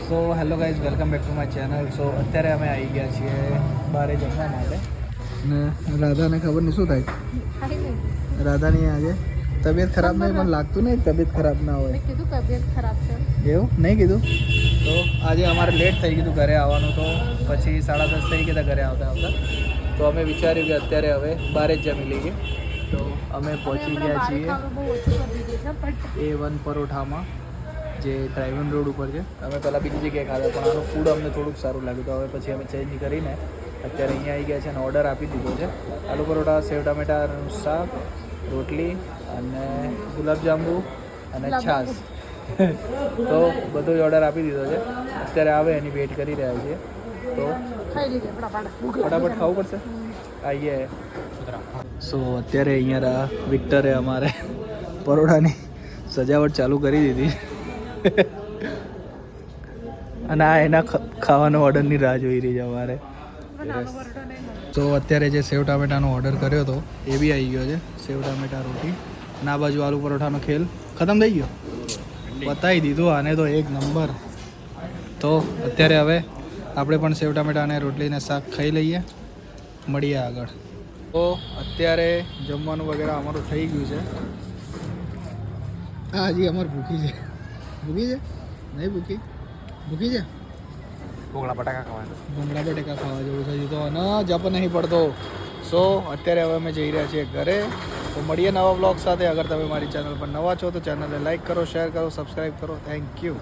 So hello guys, welcome back to my channel. So અત્યારે અમે આવી ગયા છીએ બહાર જમવા માટે ને રાધાને ખબર નહીં શું થાય. રાધાની આજે તબિયત ખરાબ નહીં, પણ લાગતું નહીં તબિયત ખરાબ ના હોય. કીધું તબિયત ખરાબ છે એવું નહીં કીધું. તો આજે અમારે લેટ થઈ ગયું ઘરે આવવાનું, તો પછી 10:30 થઈ ગયા ઘરે આવતા આવતા. તો અમે વિચાર્યું કે અત્યારે હવે બહાર જ જમી લઈએ. તો અમે પહોંચી ગયા છીએ A1 પરોઠામાં, જે ડ્રાઇવન રોડ ઉપર છે. અમે પહેલાં બીજી જગ્યાએ ખાધા, પણ આનું ફૂડ અમને થોડુંક સારું લાગ્યું. તો હવે પછી અમે ચેન્જ કરીને અત્યારે અહીંયા આવી ગયા છે અને ઓર્ડર આપી દીધો છે. આલુ પરોઠા, સેવ ટામેટાનું શાક, રોટલી અને ગુલાબજાંબુ અને છાશ. તો બધો જ ઓર્ડર આપી દીધો છે. અત્યારે આવે એની વેઇટ કરી રહ્યા છીએ. તો ફટાફટ ખાવું પડશે. આવીએ. સો અત્યારે અહીંયા વિક્ટરે અમારે પરોઠાની સજાવટ ચાલુ કરી દીધી અને આ એના ખાવાનો ઓર્ડરની રાહ જોઈ રહી છે અમારે. તો અત્યારે જે સેવ ટામેટાનો ઓર્ડર કર્યો હતો એ બી આવી ગયો છે. સેવ ટામેટા રોટી અને આ બાજુ આલુ પરોઠાનો ખેલ ખતમ થઈ ગયો. બતાવી દીધું આને તો એક નંબર. તો અત્યારે હવે આપણે પણ સેવ ટામેટા અને રોટલીને શાક ખાઈ લઈએ. મળીએ આગળ. તો અત્યારે જમવાનું વગેરે અમારું થઈ ગયું છે. હા, હજી અમારે ભૂખી છે. ભૂખી છે નહીં? ભૂખી છે. ભૂંગળા બટાકા ખાવા જેવું છે હજી તો, અને જપ નહીં પડતો. સો અત્યારે હવે અમે જઈ રહ્યા છીએ ઘરે. તો મળીએ નવા બ્લોગ સાથે. અગર તમે મારી ચેનલ પર નવા છો તો ચેનલને લાઈક કરો, શેર કરો, સબસ્ક્રાઈબ કરો. Thank you.